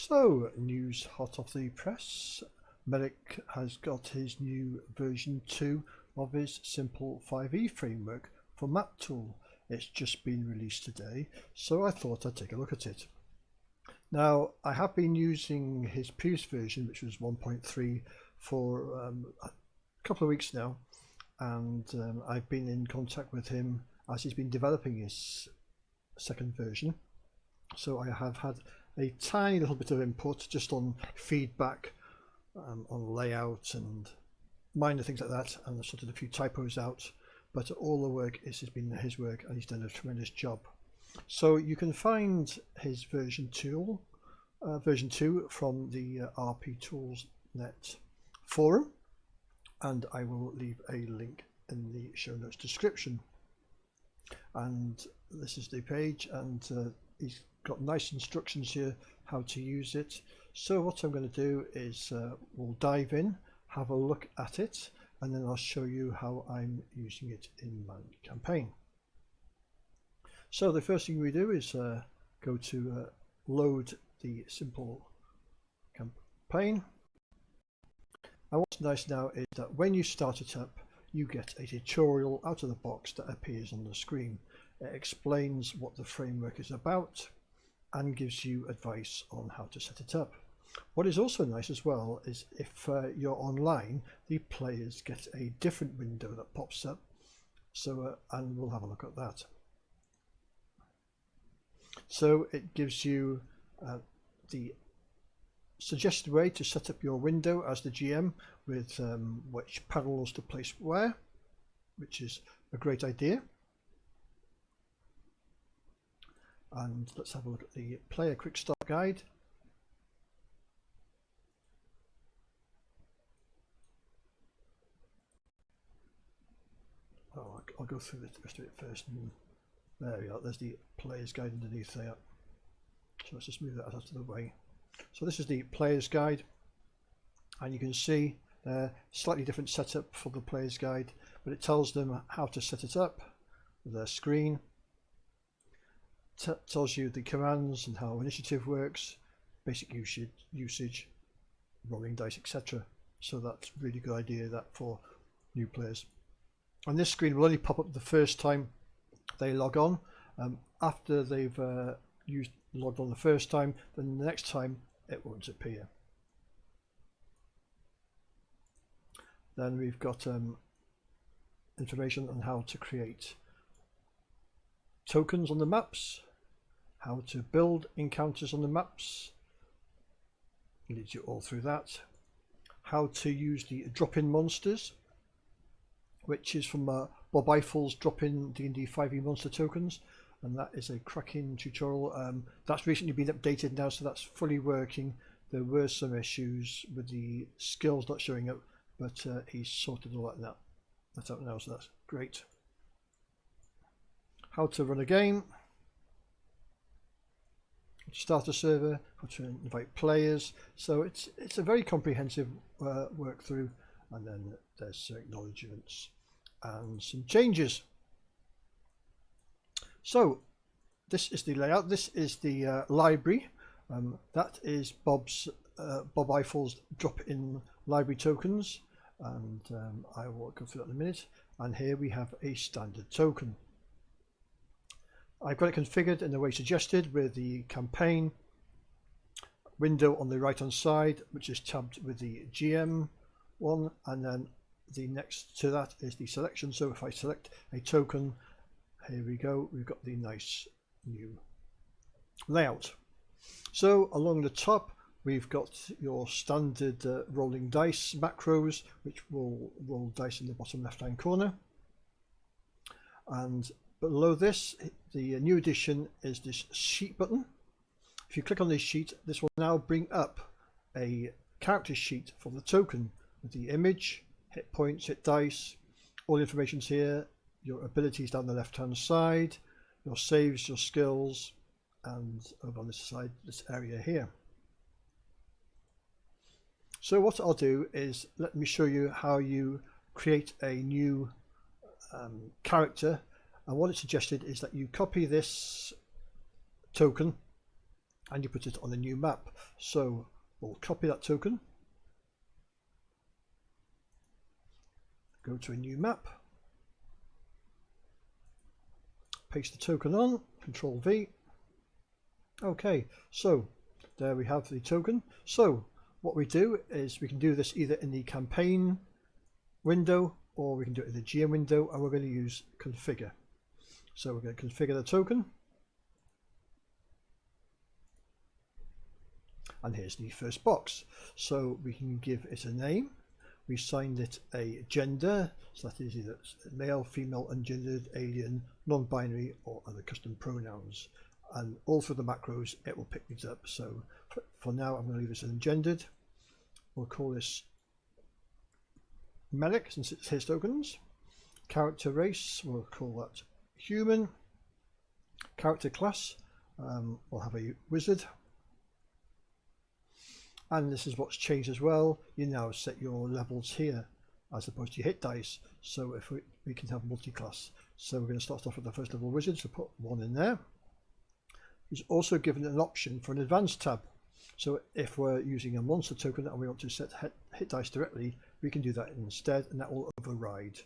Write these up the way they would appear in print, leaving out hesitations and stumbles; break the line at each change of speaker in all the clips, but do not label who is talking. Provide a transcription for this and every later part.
So, news hot off the press. Meleks has got his new version 2 of his simple 5e framework for MapTool. It's just been released today, so I thought I'd take a look at it. Now, I have been using his previous version, which was 1.3, for a couple of weeks now, and I've been in contact with him as he's been developing his second version. So I have had a tiny little bit of input just on feedback, on layout and minor things like that, and I sorted a few typos out, but all the work has been his work and he's done a tremendous job. So you can find his version 2 from the rptools.net forum, and I will leave a link in the show notes description. And this is the page, and he's got nice instructions here how to use it. So what I'm going to do is we'll dive in, have a look at it, and then I'll show you how I'm using it in my campaign. So the first thing we do is go to load the simple campaign. And what's nice now is that when you start it up, you get a tutorial out of the box that appears on the screen. It explains what the framework is about and gives you advice on how to set it up. What is also nice as well is if you're online, the players get a different window that pops up. So and we'll have a look at that. So it gives you the suggested way to set up your window as the GM, with which parallels to place where, which is a great idea. And let's have a look at the player quick start guide. Oh, I'll go through the rest of it first. And there we are, there's the player's guide underneath there. So let's just move that out of the way. So this is the player's guide, and you can see slightly different setup for the player's guide, but it tells them how to set it up with their screen. Tells you the commands and how initiative works, basic usage, rolling dice, etc. So that's a really good idea that for new players. And this screen will only pop up the first time they log on. After they've logged on the first time, then the next time it won't appear. Then we've got information on how to create tokens on the maps, how to build encounters on the maps, leads you all through that, how to use the drop-in monsters, which is from Bob Eiffel's drop-in D&D 5e monster tokens, and that is a cracking tutorial. That's recently been updated now, so that's fully working. There were some issues with the skills not showing up, but he's sorted all that out now, so that's great. How to run a game, start a server, how to invite players. So it's a very comprehensive work through, and then there's some acknowledgements and some changes. So this is the layout. This is the library. That is Bob Eiffel's drop-in library tokens, and I will go through that in a minute. And here we have a standard token. I've got it configured in the way suggested, with the campaign window on the right hand side, which is tabbed with the GM one, and then the next to that is the selection. So if I select a token, here we go, we've got the nice new layout. So along the top we've got your standard rolling dice macros, which will roll dice in the bottom left hand corner, and below this, the new addition is this sheet button. If you click on this sheet, this will now bring up a character sheet for the token with the image, hit points, hit dice, all the information's here, your abilities down the left hand side, your saves, your skills, and over on this side, this area here. So what I'll do is let me show you how you create a new character. And what it suggested is that you copy this token and you put it on a new map. So we'll copy that token, go to a new map, paste the token on, Control V. Okay, so there we have the token. So what we do is we can do this either in the campaign window or we can do it in the GM window, and we're going to use configure. So we're going to configure the token. And here's the first box. So we can give it a name. We assigned it a gender, so that is either male, female, ungendered, alien, non-binary, or other custom pronouns. And all through the macros, it will pick these up. So for now, I'm going to leave this ungendered. We'll call this Meleks, since it's his tokens. Character race, we'll call that human. Character class, we'll have a wizard. And this is what's changed as well. You now set your levels here as opposed to your hit dice. So if we can have multi-class. So we're going to start off with the first level wizard, so put 1 in there. He's also given an option for an advanced tab. So if we're using a monster token and we want to set hit dice directly, we can do that instead, and that will override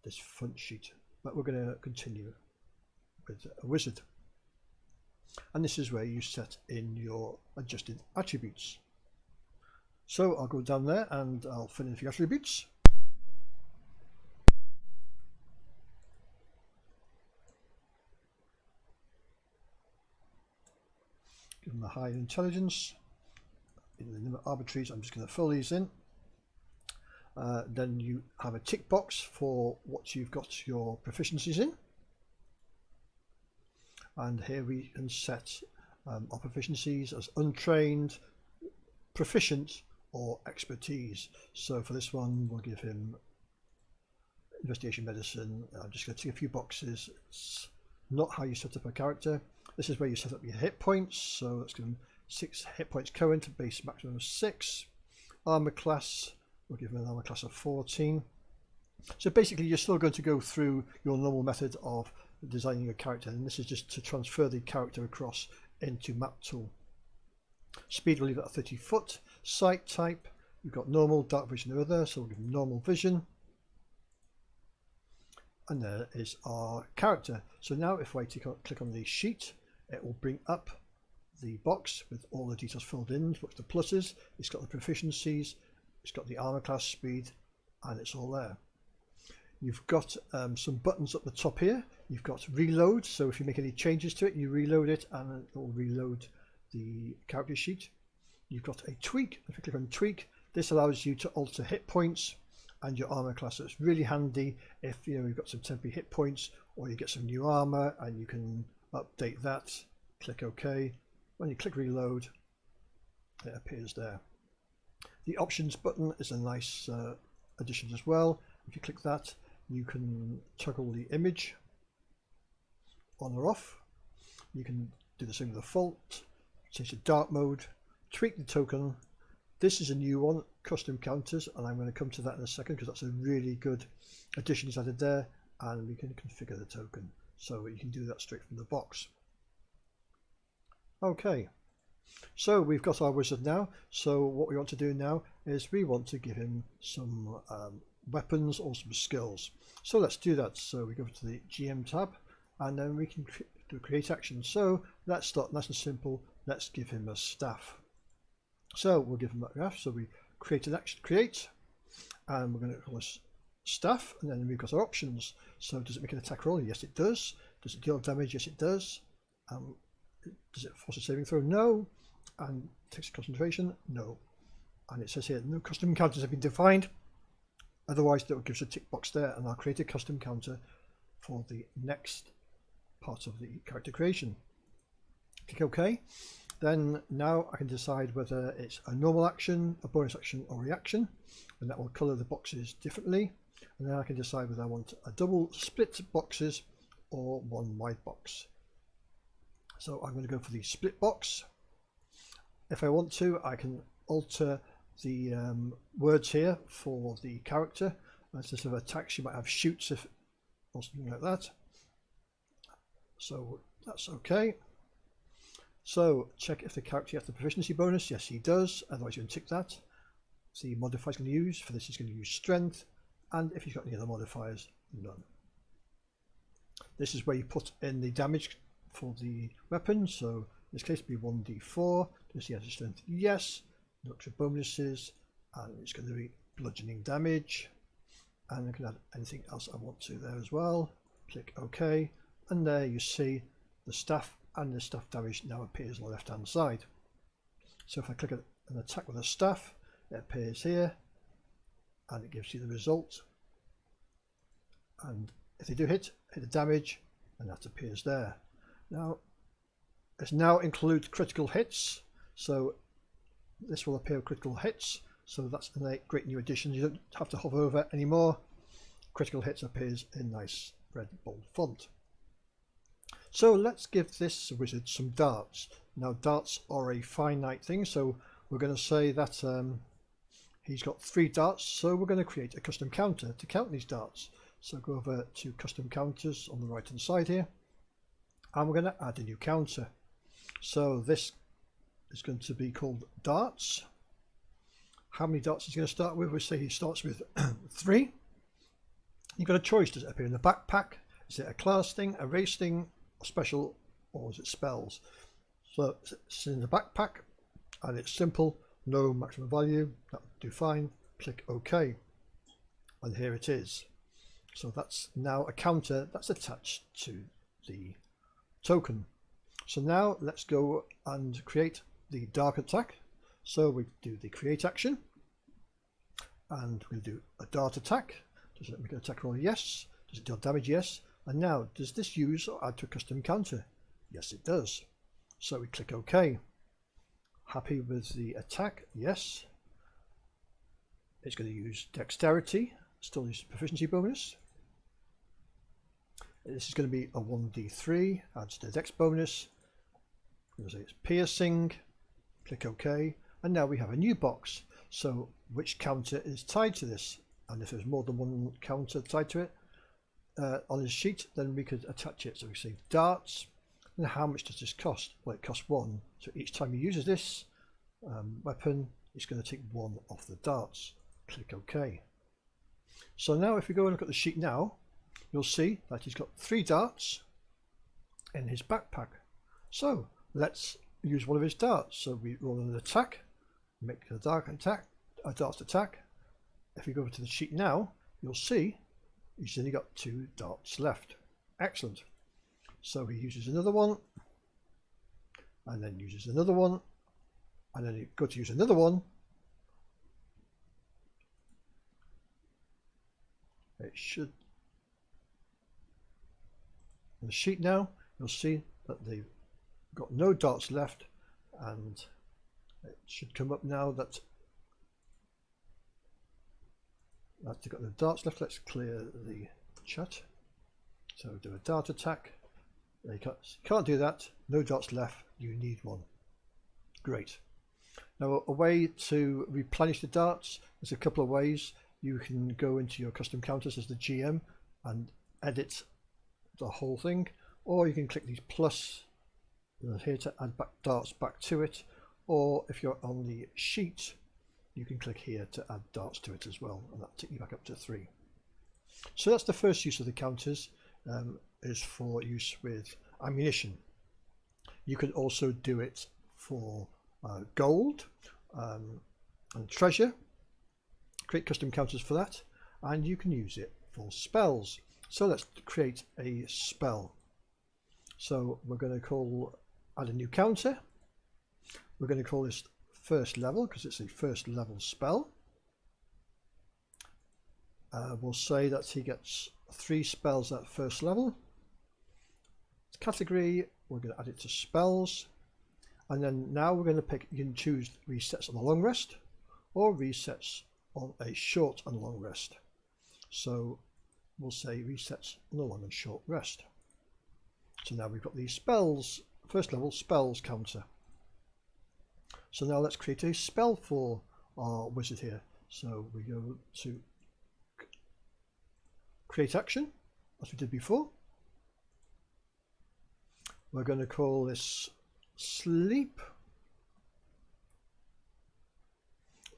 this front sheet. But we're going to continue with a wizard. And this is where you set in your adjusted attributes. So I'll go down there and I'll fill in a few attributes. Give them a high intelligence. In the number of arbitraries, I'm just going to fill these in. Then you have a tick box for what you've got your proficiencies in. And here we can set our proficiencies as untrained, proficient, or expertise. So for this one, we'll give him investigation medicine. I'm just going to tick a few boxes. It's not how you set up a character. This is where you set up your hit points. So let's give him 6 hit points current, base maximum of 6. Armor class, we'll give him an armor class of 14. So basically, you're still going to go through your normal method of designing your character, and this is just to transfer the character across into MapTool. Speed, we'll leave it at 30 foot. Sight type, we've got normal, dark vision, or other, so we'll give them normal vision. And there is our character. So now if I click on the sheet, it will bring up the box with all the details filled in. What's the pluses? It's got the proficiencies, it's got the armor class, speed, and it's all there. You've got some buttons at the top here. You've got reload, so if you make any changes to it, you reload it and it will reload the character sheet. You've got a tweak. If you click on tweak, this allows you to alter hit points and your armor class. So it's really handy if you've got some temporary hit points or you get some new armor and you can update that. Click OK. When you click reload, it appears there. The options button is a nice addition as well. If you click that, you can toggle the image on or off. You can do the same with the font, change to dark mode, tweak the token. This is a new one, custom counters, and I'm going to come to that in a second because that's a really good addition he's added there, and we can configure the token. So you can do that straight from the box. Okay, so we've got our wizard now. So what we want to do now is we want to give him some weapons or some skills. So let's do that. So we go to the GM tab and then we can do create action. So let's start nice and simple. Let's give him a staff. So we'll give him that graph. So we create an action, create, and we're going to call this staff, and then we've got our options. So does it make an attack roll? Yes, it does. Does it deal damage? Yes, it does. Does it force a saving throw? No. And takes concentration? No. And it says here no custom counters have been defined. Otherwise, that will give us a tick box there, and I'll create a custom counter for the next part of the character creation. Click OK. Then now I can decide whether it's a normal action, a bonus action, or reaction, and that will color the boxes differently. And then I can decide whether I want a double split boxes or one wide box. So I'm going to go for the split box. If I want to, I can alter the words here for the character. Instead of attacks, you might have shoots or something like that. So that's okay. So check if the character has the proficiency bonus. Yes, he does. Otherwise, you can tick that. The modifier he's going to use for this is going to use strength, and if he's got any other modifiers, none. This is where you put in the damage for the weapon. So in this case, it'll be 1d4. Does he have the strength? Yes. No extra bonuses, and it's going to be bludgeoning damage. And I can add anything else I want to there as well. Click OK, and there you see the staff and the staff damage now appears on the left hand side. So if I click an attack with a staff, it appears here and it gives you the result, and if they do hit the damage, and that appears there. Now it now includes critical hits, so this will appear with critical hits, so that's a great new addition. You don't have to hover over anymore. Critical hits appears in nice red bold font. So let's give this wizard some darts. Now darts are a finite thing, so we're going to say that he's got 3 darts, so we're going to create a custom counter to count these darts. So go over to custom counters on the right hand side here, and we're going to add a new counter. So this is going to be called darts. How many darts is he going to start with? We'll say he starts with 3. You've got a choice. Does it appear in the backpack? Is it a class thing, a race thing, a special, or is it spells? So it's in the backpack and it's simple, no maximum value. That would do fine. Click OK, and here it is. So that's now a counter that's attached to the token. So now let's go and create the dark attack. So we do the create action, and we'll do a dart attack. Does it make an attack roll? Yes. Does it deal damage? Yes. And now, does this use or add to a custom counter? Yes, it does. So we click OK. Happy with the attack? Yes. It's going to use dexterity, still use proficiency bonus. This is going to be a 1d3, adds the dex bonus. I'm going to say it's piercing. Click OK. And now we have a new box. So which counter is tied to this? And if there's more than one counter tied to it on his sheet, then we could attach it. So we say darts. And how much does this cost? Well, it costs 1. So each time he uses this weapon, it's going to take 1 off the darts. Click OK. So now if we go and look at the sheet now, you'll see that he's got 3 darts in his backpack. So let's use one of his darts. So we roll an attack, make a dark attack, a dart attack. If we go over to the sheet now, you'll see he's only got 2 darts left. Excellent. So he uses another one, and then uses another one, and then you go to use another one. It should, on the sheet now, you'll see that they've got no darts left, and it should come up now that they've got no darts left. Let's clear the chat. So do a dart attack. You can't do that. No darts left. You need one. Great. Now a way to replenish the darts, there's a couple of ways. You can go into your custom counters as the GM and edit the whole thing, or you can click these plus here to add back darts back to it, or if you're on the sheet, you can click here to add darts to it as well, and that'll take you back up to 3. So that's the first use of the counters, is for use with ammunition. You can also do it for gold and treasure. Create custom counters for that, and you can use it for spells. So let's create a spell. So we're going to add a new counter. We're going to call this first level because it's a first level spell. We'll say that he gets 3 spells at first level. Category, we're going to add it to spells, and then now we're going to pick, you can choose resets on a long rest or resets on a short and long rest. So we'll say resets on a long and short rest. So now we've got these spells, first level spells counter. So now let's create a spell for our wizard here. So we go to create action as we did before. We're going to call this sleep.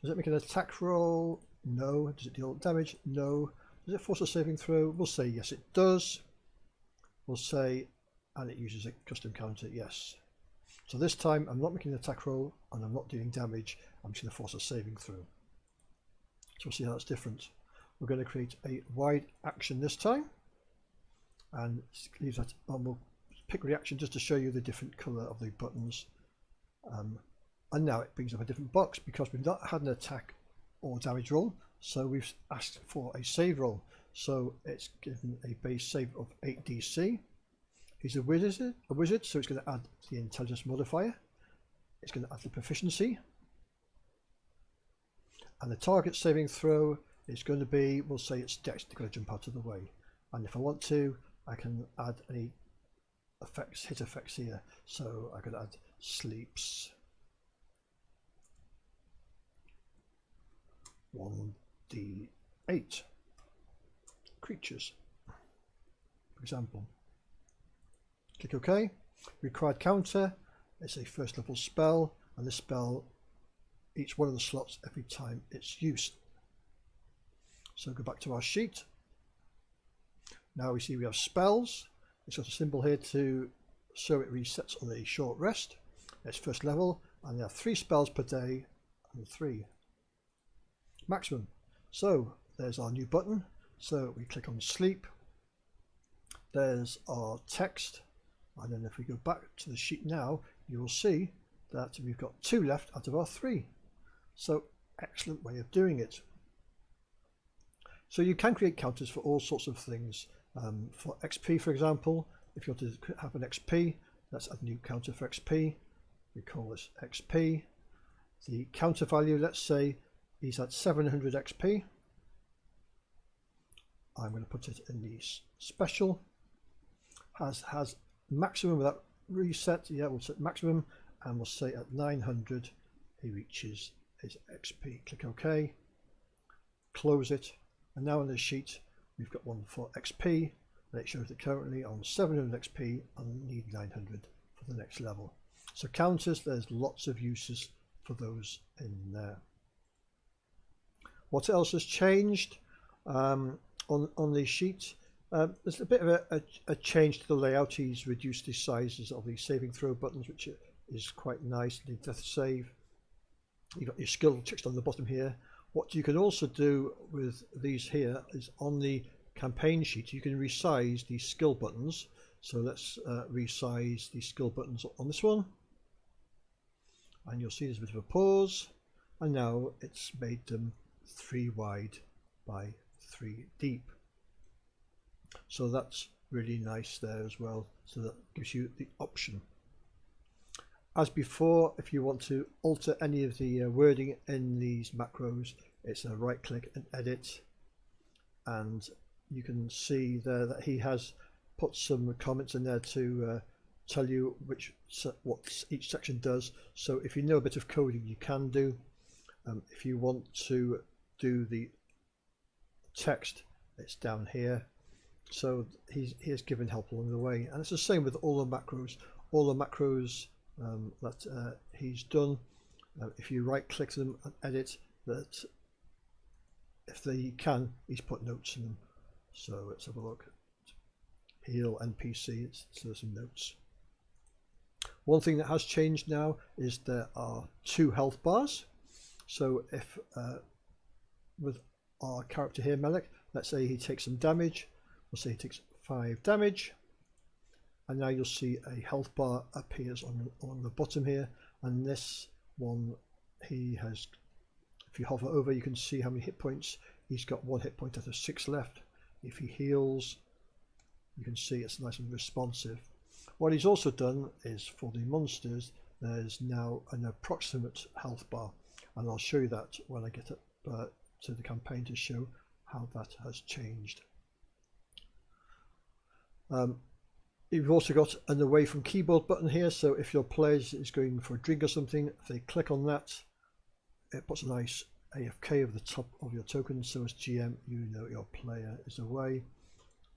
Does it make an attack roll? No. Does it deal damage? No. Does it force a saving throw? We'll say yes, it does. We'll say, and it uses a custom counter, yes. So this time I'm not making an attack roll and I'm not dealing damage. I'm just going to force a saving throw. So we'll see how that's different. We're going to create a wide action this time, and leave that. And we'll pick reaction just to show you the different color of the buttons. And now it brings up a different box because we've not had an attack or damage roll, so we've asked for a save roll. So it's given a base save of 8 DC. He's a wizard, so it's going to add the intelligence modifier. It's going to add the proficiency, and the target saving throw is going to be, we'll say it's Dex, to go jump out of the way. And if I want to, I can add any effects, hit effects here. So I could add sleeps 1d8 creatures, for example. Click OK. Required counter. It's a first level spell, and this spell, each one of the slots every time it's used. So go back to our sheet. Now we see we have spells. It's got a symbol here to show it resets on a short rest. It's first level, and there are 3 spells per day and 3 maximum. So there's our new button. So we click on sleep. There's our text, and then if we go back to the sheet now, you will see that we've got 2 left out of our 3. So excellent way of doing it. So you can create counters for all sorts of things. For XP, for example, if you want to have an XP, let's add a new counter for XP. We call this XP. The counter value, let's say, is at 700 XP. I'm going to put it in the special. Has maximum without reset. Yeah, we'll set maximum, and we'll say at 900 he reaches his XP. Click OK. Close it. And now on the sheet we've got one for XP, and it shows that currently on 700 XP and need 900 for the next level. So counters, there's lots of uses for those in there. What else has changed on the sheet? There's a bit of a change to the layout. He's reduced the sizes of the saving throw buttons, which is quite nice. The death save. You've got your skill text on the bottom here. What you can also do with these here is on the campaign sheet, you can resize the skill buttons. So let's resize the skill buttons on this one. And you'll see there's a bit of a pause. And now it's made them 3 wide by 3 deep. So that's really nice there as well. So that gives you the option. As before, if you want to alter any of the wording in these macros, it's a right click and edit, and you can see there that he has put some comments in there to tell you what each section does. So if you know a bit of coding, you can do. If you want to do the text, it's down here. So he has given help along the way, and it's the same with all the macros. All the macros that he's done, if you right click them and edit, that if they can, he's put notes in them. So let's have a look. Heal NPC, so there's some notes. One thing that has changed now is there are 2 health bars. So if with our character here, Meleks, let's say he takes some damage, we'll say he takes 5 damage. And now you'll see a health bar appears on the bottom here, and this one he has, if you hover over, you can see how many hit points. He's got 1 hit point out of 6 left. If he heals, you can see it's nice and responsive. What he's also done is for the monsters, there's now an approximate health bar, and I'll show you that when I get up to the campaign to show how that has changed. You've also got an away from keyboard button here, so if your player is going for a drink or something, if they click on that, it puts a nice AFK over the top of your token, so as GM you know your player is away,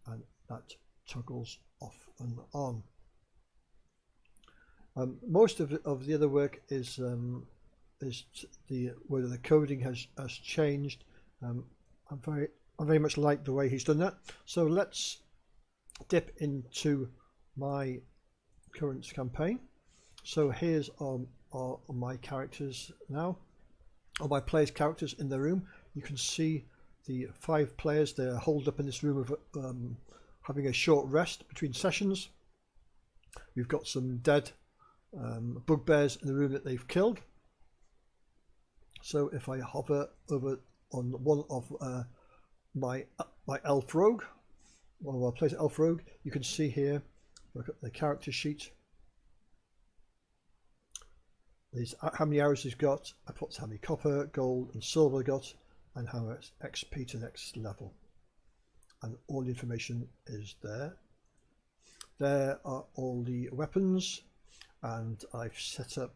and that toggles off and on. Most of the other work is whether the coding has changed. I very much like the way he's done that. So let's dip into my current campaign. So here's my characters now, or my players' characters in the room. You can see the 5 players. They're holed up in this room of having a short rest between sessions. We've got some dead bugbears in the room that they've killed. So if I hover over on one of my elf rogue, one of our players elf rogue, you can see here, look at the character sheet. There's how many arrows he's got. I put how many copper, gold and silver got, and how much XP to next level. And all the information is there. There are all the weapons, and I've set up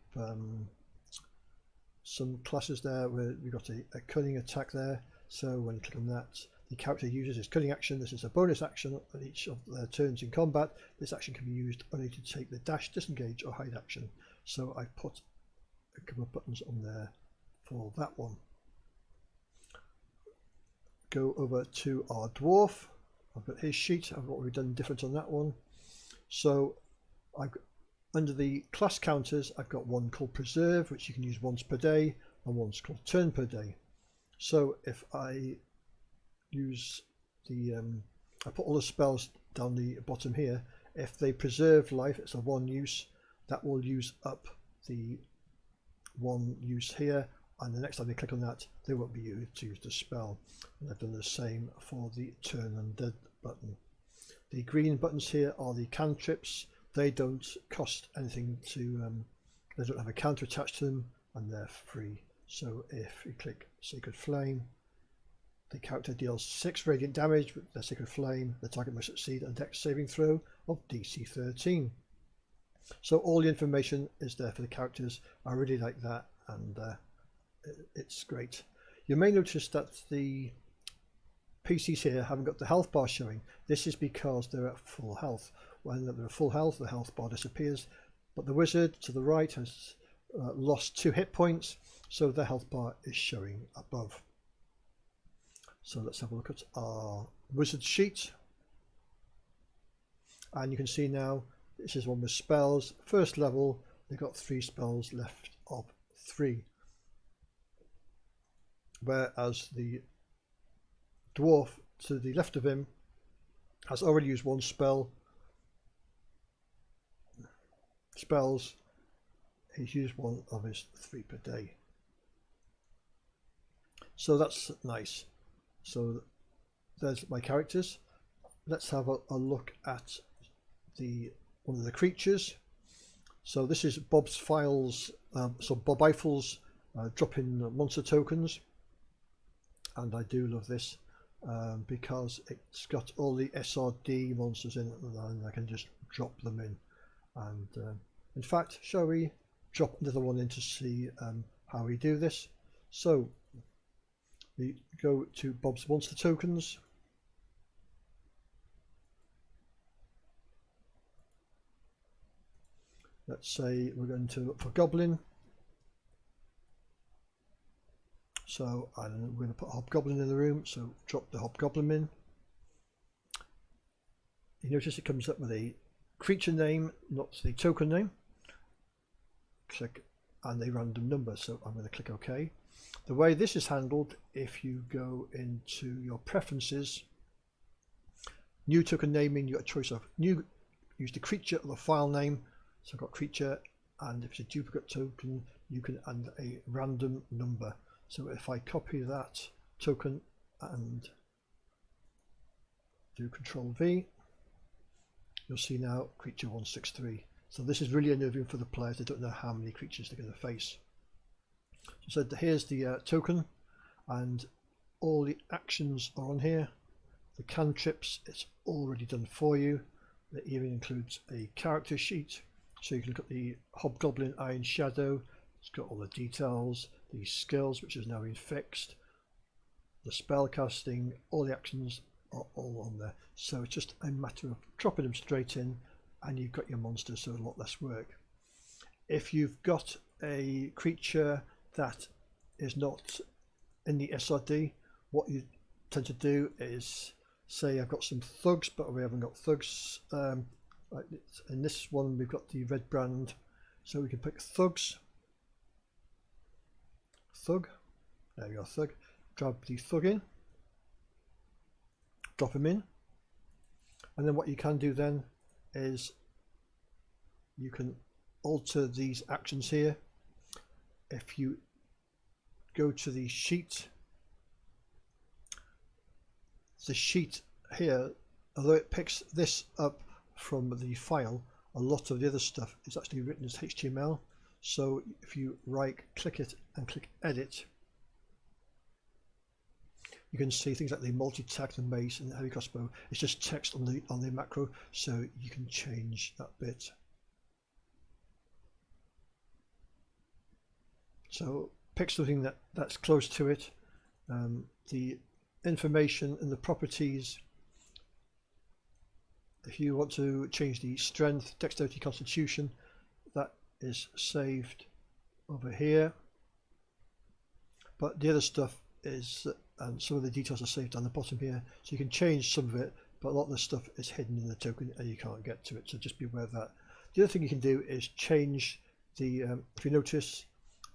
some classes there where we've got a cunning attack there. So when you click on that, the character uses his cunning action. This is a bonus action on each of their turns in combat. This action can be used only to take the dash, disengage or hide action. So I put a couple of buttons on there for that one. Go over to our dwarf. I've got his sheet. I've got what we've done different on that one. So I've got, under the class counters, I've got one called preserve, which you can use once per day, and one's called turn per day. So if I use the I put all the spells down the bottom here. If they preserve life, it's a 1 use. That will use up the 1 use here, and the next time they click on that, they won't be used to use the spell. And I've done the same for the turn and dead button. The green buttons here are the cantrips. They don't cost anything to they don't have a counter attached to them, and they're free. So if you click Sacred Flame, the character deals 6 radiant damage with their Sacred Flame. The target must succeed a Dex saving throw of DC 13. So all the information is there for the characters. I really like that, and it's great. You may notice that the PCs here haven't got the health bar showing. This is because they're at full health. When they're at full health, the health bar disappears, but the wizard to the right has lost 2 hit points, so the health bar is showing above. So let's have a look at our wizard sheet, and you can see now this is one with spells. First level, they've got 3 spells left of 3, whereas the dwarf to the left of him has already used 1 spell. Spells, he's used 1 of his 3 per day. So that's nice. So there's my characters. Let's have a look at one of the creatures. So this is Bob's files. So Bob Eiffel's drop-in monster tokens, and I do love this because it's got all the SRD monsters in it, and I can just drop them in. And in fact, shall we drop another one in to see how we do this? So we go to Bob's monster tokens. Let's say we're going to look for Goblin. So we're going to put Hobgoblin in the room, so drop the Hobgoblin in. You notice it comes up with a creature name, not the token name. Click and a random number, so I'm going to click OK. The way this is handled, if you go into your preferences, new token naming, you got a choice of new, use the creature or the file name. So I've got creature, and if it's a duplicate token, you can add a random number. So if I copy that token and do Control V, you'll see now creature 163. So this is really unnerving for the players. They don't know how many creatures they're going to face. So here's the token, and all the actions are on here. The cantrips, it's already done for you. It even includes a character sheet, so you can look at the Hobgoblin Iron Shadow. It's got all the details, the skills, which has now been fixed, the spell casting, all the actions are all on there. So it's just a matter of dropping them straight in, and you've got your monsters, so a lot less work. if you've got a creature that is not in the SRD, what you tend to do is say I've got some thugs, but we haven't got thugs. Like in this one we've got the red brand, so we can pick thugs, thug, there we go, thug, grab the thug in, drop him in, and then what you can do then is you can alter these actions here. If you go to the sheet here, although it picks this up from the file, a lot of the other stuff is actually written as HTML. So if you right click it and click edit, you can see things like the multi-tack, the mace and the heavy crossbow. It's just text on the macro, so you can change that bit. So pick something that's close to it. The information and the properties, if you want to change the strength, dexterity, constitution, that is saved over here. But the other stuff is, and some of the details are saved down the bottom here, so you can change some of it, but a lot of the stuff is hidden in the token and you can't get to it, so just be aware of that. The other thing you can do is change the, if you notice,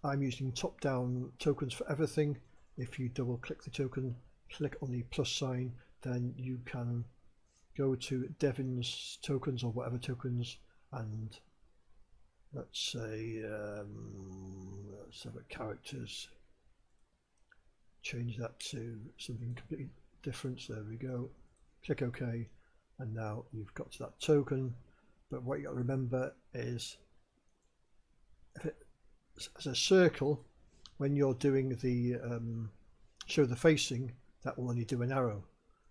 I'm using top-down tokens for everything. If you double click the token, click on the plus sign, then you can go to Devin's tokens or whatever tokens, and let's say let's have a characters, change that to something completely different. So there we go, click OK, and now you've got to that token. But what you got to remember is, if it as a circle, when you're doing the show the facing, that will only do an arrow,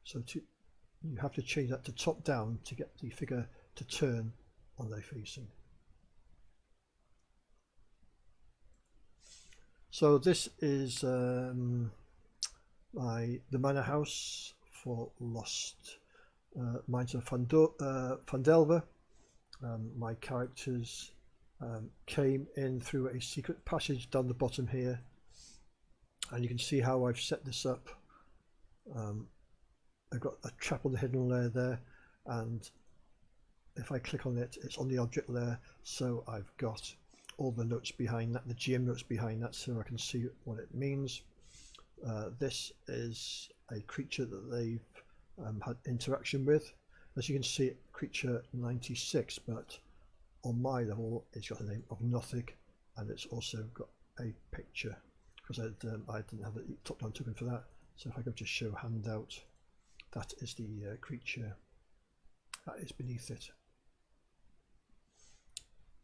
so you have to change that to top down to get the figure to turn on their facing. So this is the manor house for Lost Mines of Fandelver. My characters came in through a secret passage down the bottom here, and you can see how I've set this up. I've got a trap on the hidden layer there, and if I click on it, it's on the object layer, so I've got all the notes behind that, the GM notes behind that, so I can see what it means. This is a creature that they've had interaction with. As you can see, creature 96, but on my level it's got the name of Nothic, and it's also got a picture, because I didn't have a top-down token for that. So if I go to show handout, that is the creature that is beneath it.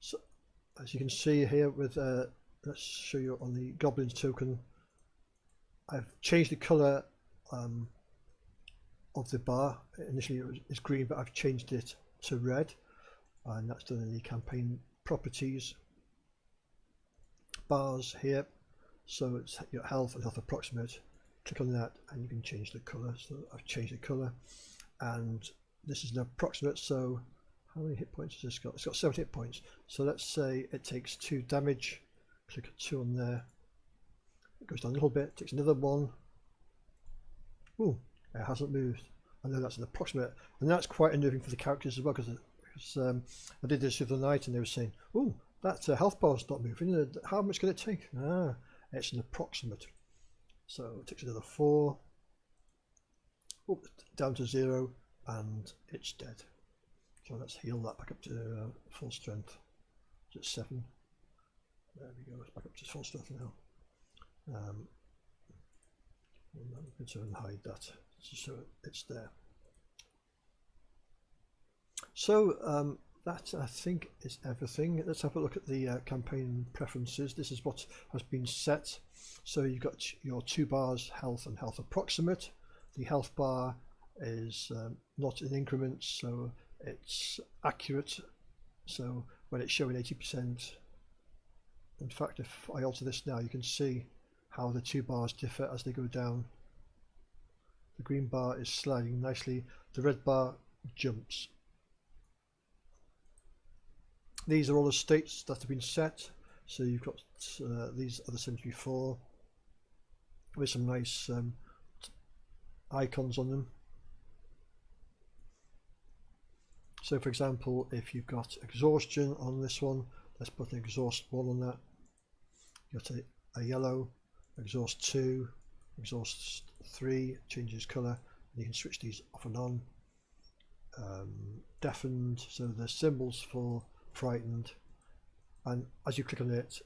So as you can see here with let's show you on the Goblins token, I've changed the color of the bar. Initially it was green, but I've changed it to red, and that's done in the campaign properties bars here. So it's your health and health approximate. Click on that and you can change the color. So I've changed the color, and this is an approximate. So how many hit points has this got? It's got 70 hit points. So let's say it takes 2 damage. Click 2 on there. It goes down a little bit, takes another 1. Ooh, it hasn't moved. I know that's an approximate, and that's quite unnerving for the characters as well, because I did this the other night and they were saying, "Oh, that health bar's not moving. How much can it take?" Ah, it's an approximate. So it takes another 4. Oh, down to 0, and it's dead. So let's heal that back up to full strength. It's 7. There we go. It's back up to full strength now. I'm going to hide that so it's there. So that I think is everything. Let's have a look at the campaign preferences. This is what has been set. So you've got your 2 bars, health and health approximate. The health bar is not in increments, so it's accurate. So when it's showing 80%, in fact, if I alter this now, you can see how the 2 bars differ as they go down. The green bar is sliding nicely, the red bar jumps. These are all the states that have been set. So you've got these are the same as before, with some nice icons on them. So for example, if you've got exhaustion on this one, let's put an exhaust 1 on that. You've got a yellow, exhaust 2, exhaust 3, changes colour, and you can switch these off and on. Deafened, so the symbols for frightened, and as you click on it,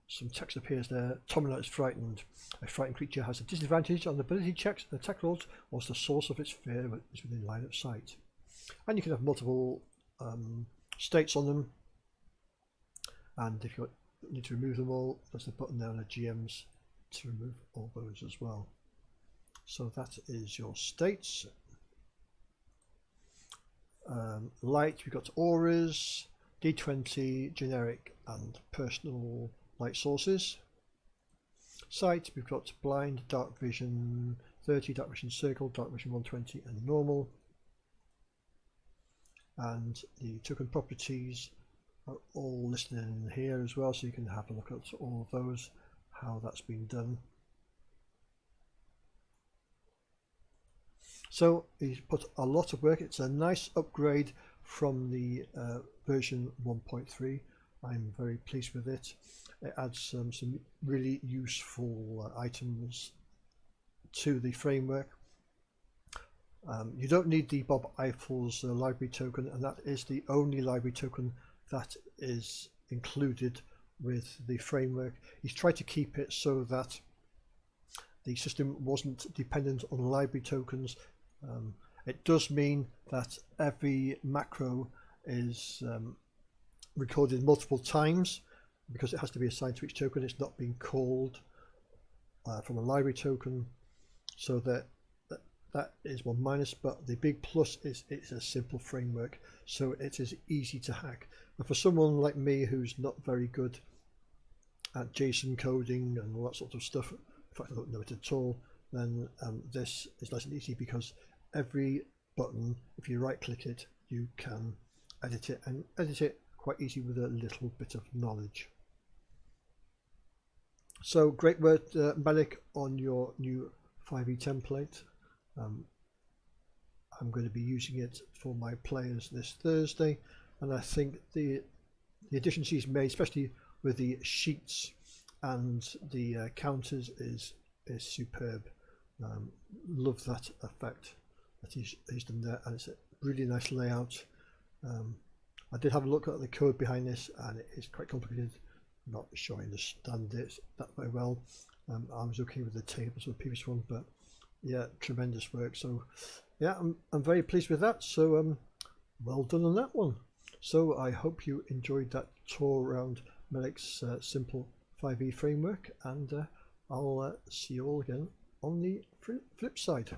some text appears there. Tomina is frightened. A frightened creature has a disadvantage on ability checks and attack rolls whilst the source of its fear is within line of sight. And you can have multiple states on them, and if you need to remove them all, there's the button there on the GMs to remove all those as well. So that is your states. Light, we've got auras, D20, generic and personal light sources. Sight, we've got blind, dark vision 30, dark vision circle, dark vision 120 and normal. And the token properties are all listed in here as well, so you can have a look at all of those, how that's been done. So he's put a lot of work. It's a nice upgrade from the version 1.3. I'm very pleased with it. It adds some really useful items to the framework. You don't need the Bob Eiffel's library token, and that is the only library token that is included with the framework. He's tried to keep it so that the system wasn't dependent on library tokens. It does mean that every macro is recorded multiple times because it has to be assigned to each token. It's not being called from a library token, so that is one minus, but the big plus is it's a simple framework, so it is easy to hack. And for someone like me who's not very good at JSON coding and all that sort of stuff, in fact I don't know it at all, then this is nice and easy, because every button, if you right click it, you can edit it, and edit it quite easy with a little bit of knowledge. So great work, Melek, on your new 5e template. I'm going to be using it for my players this Thursday, and I think the additions he's made, especially with the sheets and the counters, is superb. Love that effect that he's done there, and it's a really nice layout. I did have a look at the code behind this, and it is quite complicated. I'm not sure I understand it that very well. I was okay with the tables of the previous one, but yeah, tremendous work. So yeah, I'm very pleased with that. So well done on that one. So I hope you enjoyed that tour around Melek's simple 5e framework, and I'll see you all again on the flip side.